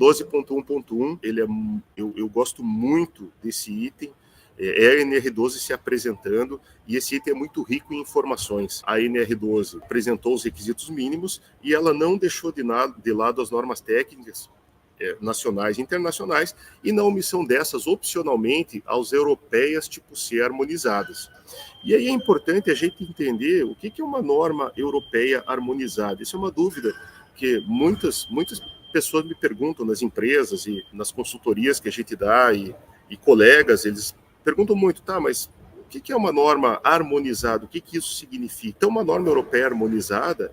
12.1.1, eu gosto muito desse item. É a NR12 se apresentando, e esse item é muito rico em informações. A NR12 apresentou os requisitos mínimos e ela não deixou de lado as normas técnicas nacionais e internacionais, e na omissão dessas, opcionalmente, aos europeias tipo C harmonizadas. E aí é importante a gente entender o que é uma norma europeia harmonizada. Isso é uma dúvida que muitas pessoas me perguntam nas empresas e nas consultorias que a gente dá, e colegas, eles perguntam muito, tá, mas o que é uma norma harmonizada? O que isso significa? Então, uma norma europeia harmonizada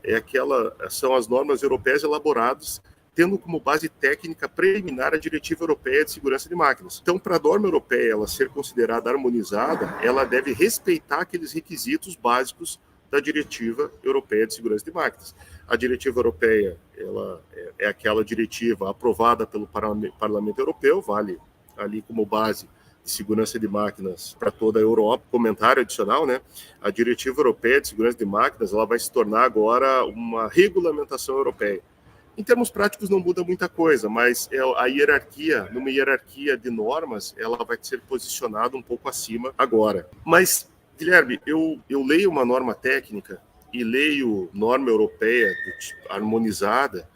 são as normas europeias elaboradas tendo como base técnica preliminar a Diretiva Europeia de Segurança de Máquinas. Então, para a norma europeia ela ser considerada harmonizada, ela deve respeitar aqueles requisitos básicos da Diretiva Europeia de Segurança de Máquinas. A Diretiva Europeia ela é aquela diretiva aprovada pelo Parlamento Europeu, vale ali como base de segurança de máquinas para toda a Europa. Comentário adicional, né? A Diretiva Europeia de Segurança de Máquinas ela vai se tornar agora uma regulamentação europeia. Em termos práticos não muda muita coisa, mas a hierarquia, numa hierarquia de normas, ela vai ser posicionada um pouco acima agora. Mas, Guilherme, eu leio uma norma técnica e leio norma europeia harmonizada,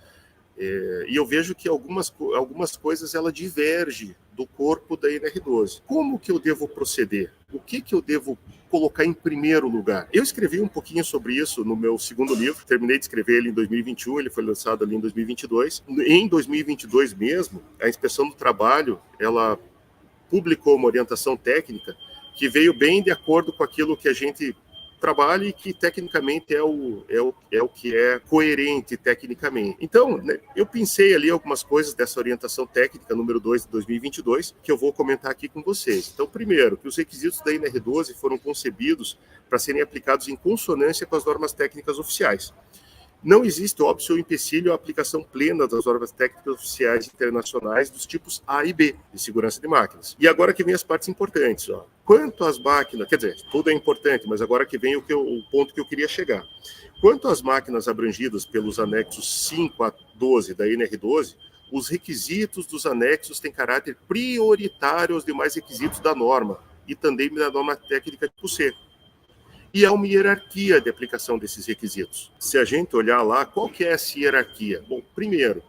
e eu vejo que algumas coisas ela diverge do corpo da NR12. Como que eu devo proceder? O que eu devo colocar em primeiro lugar? Eu escrevi um pouquinho sobre isso no meu segundo livro, terminei de escrever ele em 2021, ele foi lançado ali em 2022. Em 2022 mesmo, a Inspeção do Trabalho, ela publicou uma orientação técnica que veio bem de acordo com aquilo que a gente trabalha e que tecnicamente é o que é coerente tecnicamente. Então, né, eu pensei ali algumas coisas dessa orientação técnica número 2 de 2022 que eu vou comentar aqui com vocês. Então, primeiro, que os requisitos da NR12 foram concebidos para serem aplicados em consonância com as normas técnicas oficiais. Não existe óbice ou empecilho à aplicação plena das normas técnicas oficiais internacionais dos tipos A e B de segurança de máquinas. E agora que vem as partes importantes. Ó. Quanto às máquinas, quer dizer, tudo é importante, mas agora que vem o ponto que eu queria chegar. Quanto às máquinas abrangidas pelos anexos 5 a 12 da NR12, os requisitos dos anexos têm caráter prioritário aos demais requisitos da norma e também da norma técnica tipo C. E há uma hierarquia de aplicação desses requisitos. Se a gente olhar lá, qual que é essa hierarquia? Bom, primeiro,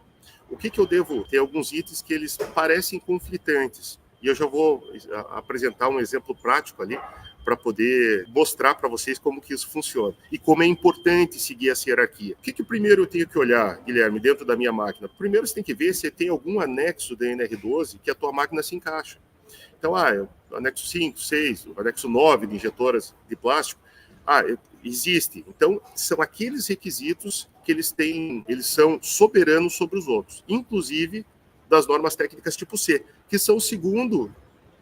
o que eu devo... Tem alguns itens que eles parecem conflitantes. E eu já vou apresentar um exemplo prático ali para poder mostrar para vocês como que isso funciona. E como é importante seguir essa hierarquia. O que primeiro eu tenho que olhar, Guilherme, dentro da minha máquina? Primeiro você tem que ver se tem algum anexo da NR12 que a tua máquina se encaixa. Então, o anexo 5, 6, o anexo 9 de injetoras de plástico, existe. Então, são aqueles requisitos que eles são soberanos sobre os outros, inclusive das normas técnicas tipo C, que são o segundo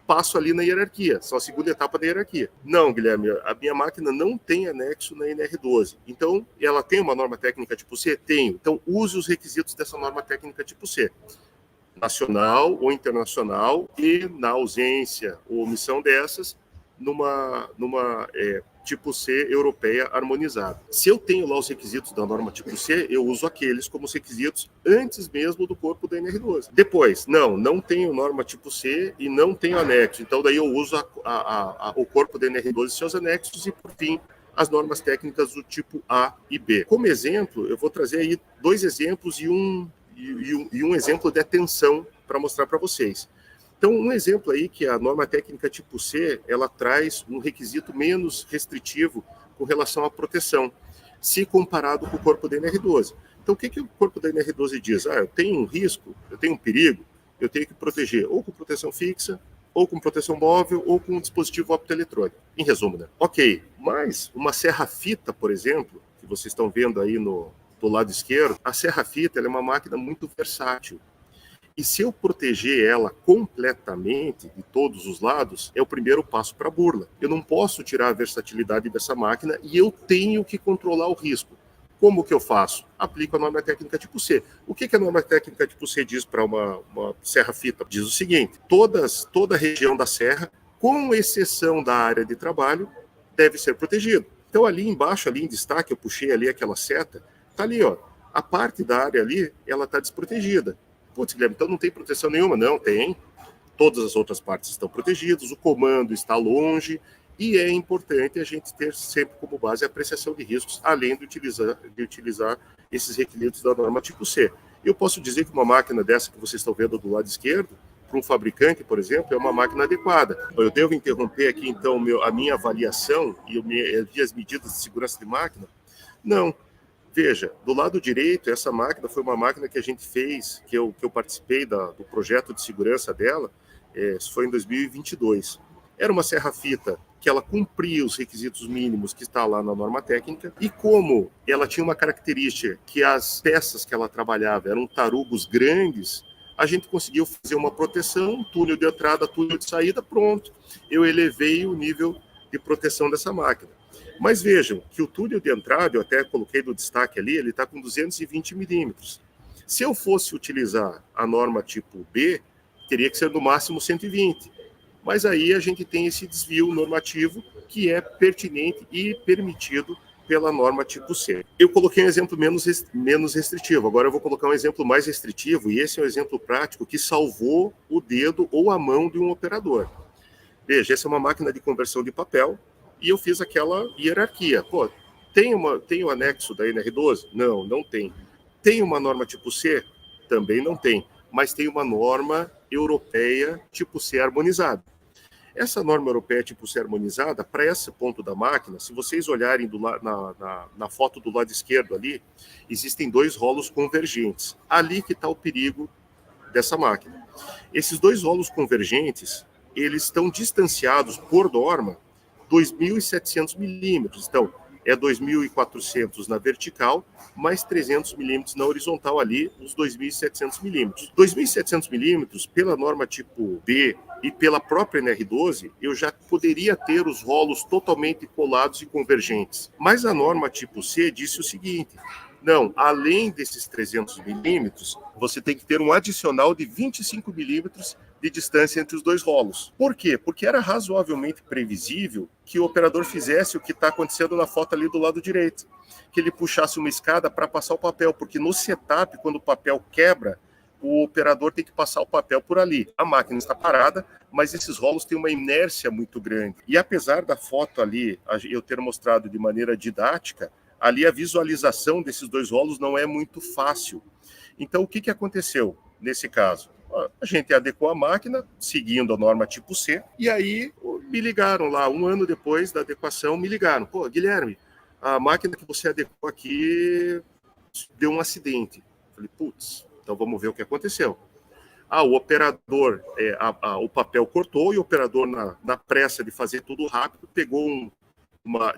passo ali na hierarquia, são a segunda etapa da hierarquia. Não, Guilherme, a minha máquina não tem anexo na NR12. Então, ela tem uma norma técnica tipo C? Tenho. Então, use os requisitos dessa norma técnica tipo C. Nacional ou internacional, e na ausência ou omissão dessas, numa tipo C europeia harmonizada. Se eu tenho lá os requisitos da norma tipo C, eu uso aqueles como os requisitos antes mesmo do corpo da NR12. Depois, não tenho norma tipo C e não tenho anexo, então daí eu uso o corpo da NR12 e seus anexos e, por fim, as normas técnicas do tipo A e B. Como exemplo, eu vou trazer aí 2 exemplos e um exemplo de atenção para mostrar para vocês. Então, um exemplo aí que a norma técnica tipo C, ela traz um requisito menos restritivo com relação à proteção, se comparado com o corpo da NR12. Então, o que o corpo da NR12 diz? Eu tenho um risco, eu tenho um perigo, eu tenho que proteger ou com proteção fixa, ou com proteção móvel, ou com um dispositivo optoeletrônico. Em resumo, né? Ok, mas uma serra-fita, por exemplo, que vocês estão vendo aí do lado esquerdo, a serra-fita é uma máquina muito versátil. E se eu proteger ela completamente de todos os lados, é o primeiro passo para a burla. Eu não posso tirar a versatilidade dessa máquina e eu tenho que controlar o risco. Como que eu faço? Aplico a norma técnica tipo C. O que a norma técnica tipo C diz para uma serra-fita? Diz o seguinte: toda a região da serra, com exceção da área de trabalho, deve ser protegida. Então, ali embaixo, ali em destaque, eu puxei ali aquela seta, está ali, ó. A parte da área ali, ela está desprotegida. Putz, Guilherme, então não tem proteção nenhuma? Não, tem. Todas as outras partes estão protegidas, o comando está longe, e é importante a gente ter sempre como base a apreciação de riscos, além de utilizar esses requisitos da norma tipo C. Eu posso dizer que uma máquina dessa que vocês estão vendo do lado esquerdo, para um fabricante, por exemplo, é uma máquina adequada. Eu devo interromper aqui, então, a minha avaliação e as medidas de segurança de máquina? Não. Veja, do lado direito, essa máquina foi uma máquina que a gente fez, que eu participei do projeto de segurança dela, isso foi em 2022. Era uma serra-fita que ela cumpria os requisitos mínimos que está lá na norma técnica, e como ela tinha uma característica que as peças que ela trabalhava eram tarugos grandes, a gente conseguiu fazer uma proteção, túnel de entrada, túnel de saída, pronto. Eu elevei o nível de proteção dessa máquina. Mas vejam que o túnel de entrada, eu até coloquei no destaque ali, ele está com 220 milímetros. Se eu fosse utilizar a norma tipo B, teria que ser no máximo 120. Mas aí a gente tem esse desvio normativo que é pertinente e permitido pela norma tipo C. Eu coloquei um exemplo menos restritivo, agora eu vou colocar um exemplo mais restritivo, e esse é um exemplo prático que salvou o dedo ou a mão de um operador. Veja, essa é uma máquina de conversão de papel, e eu fiz aquela hierarquia. Pô, tem o anexo da NR12? Não, não tem. Tem uma norma tipo C? Também não tem. Mas tem uma norma europeia tipo C harmonizada. Essa norma europeia tipo C harmonizada, para esse ponto da máquina, se vocês olharem na foto do lado esquerdo ali, existem 2 rolos convergentes. Ali que está o perigo dessa máquina. Esses 2 rolos convergentes, eles estão distanciados por norma 2.700 milímetros. Então, é 2.400 na vertical, mais 300 milímetros na horizontal ali, os 2.700 milímetros. 2.700 milímetros, pela norma tipo B e pela própria NR12, eu já poderia ter os rolos totalmente colados e convergentes. Mas a norma tipo C disse o seguinte: não, além desses 300 milímetros, você tem que ter um adicional de 25 milímetros de distância entre os 2 rolos. Por quê? Porque era razoavelmente previsível que o operador fizesse o que está acontecendo na foto ali do lado direito, que ele puxasse uma escada para passar o papel, porque no setup, quando o papel quebra, o operador tem que passar o papel por ali. A máquina está parada, mas esses rolos têm uma inércia muito grande. E apesar da foto ali, eu ter mostrado de maneira didática, ali a visualização desses 2 rolos não é muito fácil. Então, o que aconteceu nesse caso? A gente adequou a máquina, seguindo a norma tipo C, e aí me ligaram lá, 1 ano depois da adequação, me ligaram. Pô, Guilherme, a máquina que você adequou aqui deu um acidente. Falei, putz, então vamos ver o que aconteceu. O operador, o papel cortou, e o operador, na pressa de fazer tudo rápido, pegou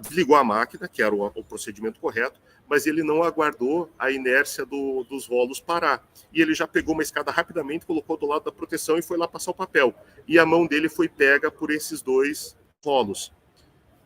desligou a máquina, que era o procedimento correto, mas ele não aguardou a inércia dos rolos parar. E ele já pegou uma escada rapidamente, colocou do lado da proteção e foi lá passar o papel. E a mão dele foi pega por esses 2 rolos.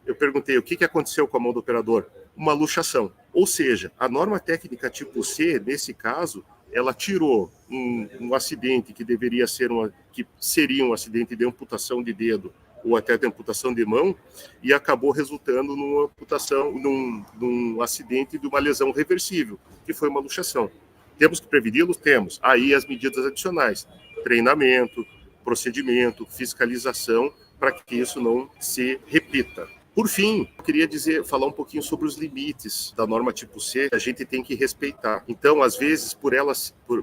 Eu perguntei, o que aconteceu com a mão do operador? Uma luxação. Ou seja, a norma técnica tipo C, nesse caso, ela tirou um acidente que que seria um acidente de amputação de dedo ou até de amputação de mão, e acabou resultando numa amputação, num acidente de uma lesão reversível, que foi uma luxação. Temos que preveni-los? Temos. Aí as medidas adicionais, treinamento, procedimento, fiscalização, para que isso não se repita. Por fim, eu queria falar um pouquinho sobre os limites da norma tipo C que a gente tem que respeitar. Então, às vezes,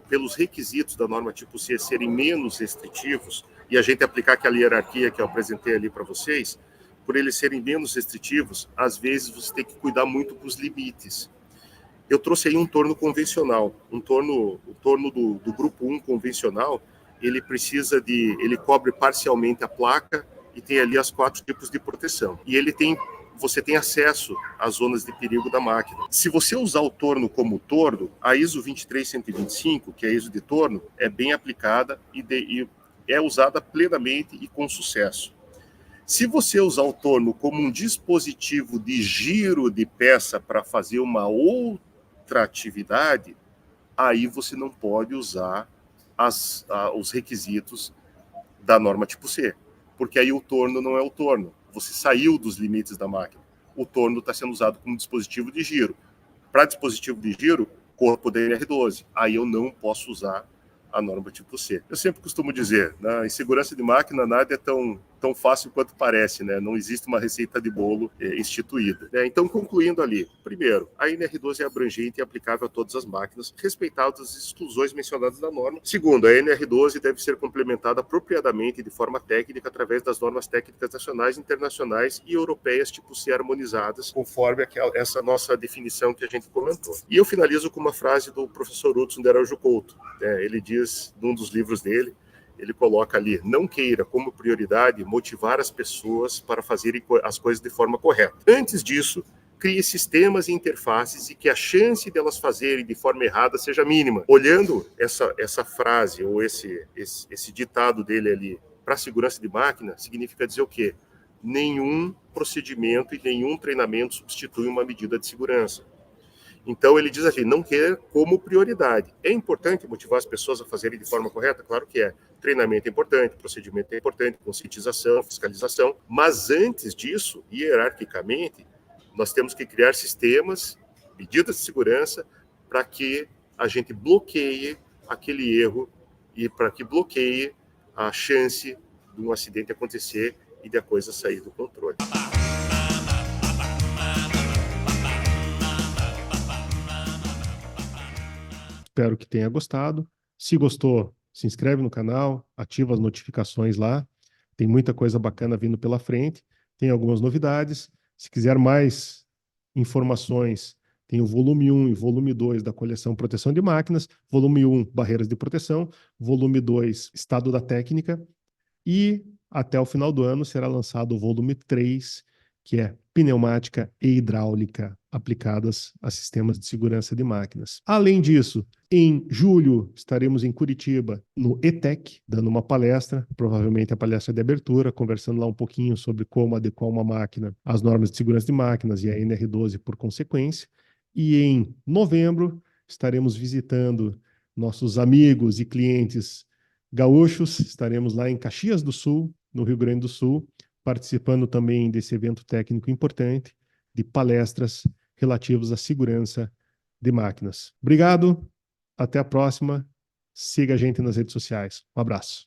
pelos requisitos da norma tipo C serem menos restritivos, e a gente aplicar aquela hierarquia que eu apresentei ali para vocês, por eles serem menos restritivos, às vezes você tem que cuidar muito com os limites. Eu trouxe aí um torno convencional, o torno do grupo 1 convencional, ele cobre parcialmente a placa e tem ali as 4 tipos de proteção. E você tem acesso às zonas de perigo da máquina. Se você usar o torno como torno, a ISO 23125, que é a ISO de torno, é bem aplicada e é usada plenamente e com sucesso. Se você usar o torno como um dispositivo de giro de peça para fazer uma outra atividade, aí você não pode usar os requisitos da norma tipo C, porque aí o torno não é o torno. Você saiu dos limites da máquina. O torno está sendo usado como dispositivo de giro. Para dispositivo de giro, corpo da NR12. Aí eu não posso usar a norma tipo C. Eu sempre costumo dizer, em segurança de máquina nada é tão fácil quanto parece, né? Não existe uma receita de bolo instituída. Então, concluindo ali, primeiro, a NR12 é abrangente e aplicável a todas as máquinas, respeitadas as exclusões mencionadas na norma. Segundo, a NR12 deve ser complementada apropriadamente de forma técnica através das normas técnicas nacionais, internacionais e europeias tipo C harmonizadas, conforme essa nossa definição que a gente comentou. E eu finalizo com uma frase do professor Hudson de Araújo Couto. Ele diz, num dos livros dele, ele coloca ali: não queira como prioridade motivar as pessoas para fazerem as coisas de forma correta. Antes disso, crie sistemas e interfaces e que a chance delas fazerem de forma errada seja mínima. Olhando essa frase ou esse ditado dele ali para a segurança de máquina, significa dizer o quê? Nenhum procedimento e nenhum treinamento substitui uma medida de segurança. Então, ele diz assim, não quer como prioridade. É importante motivar as pessoas a fazerem de forma correta? Claro que é. Treinamento é importante, procedimento é importante, conscientização, fiscalização. Mas antes disso, hierarquicamente, nós temos que criar sistemas, medidas de segurança, para que a gente bloqueie aquele erro e para que bloqueie a chance de um acidente acontecer e de a coisa sair do controle. Espero que tenha gostado. Se gostou, se inscreve no canal, ativa as notificações lá. Tem muita coisa bacana vindo pela frente. Tem algumas novidades. Se quiser mais informações, tem o volume 1 e volume 2 da coleção Proteção de Máquinas. Volume 1, Barreiras de Proteção. Volume 2, Estado da Técnica. E até o final do ano será lançado o volume 3, que é pneumática e hidráulica aplicadas a sistemas de segurança de máquinas. Além disso, em julho estaremos em Curitiba, no ETEC, dando uma palestra, provavelmente a palestra de abertura, conversando lá um pouquinho sobre como adequar uma máquina às normas de segurança de máquinas e a NR12 por consequência. E em novembro estaremos visitando nossos amigos e clientes gaúchos, estaremos lá em Caxias do Sul, no Rio Grande do Sul, participando também desse evento técnico importante de palestras relativas à segurança de máquinas. Obrigado, até a próxima. Siga a gente nas redes sociais. Um abraço.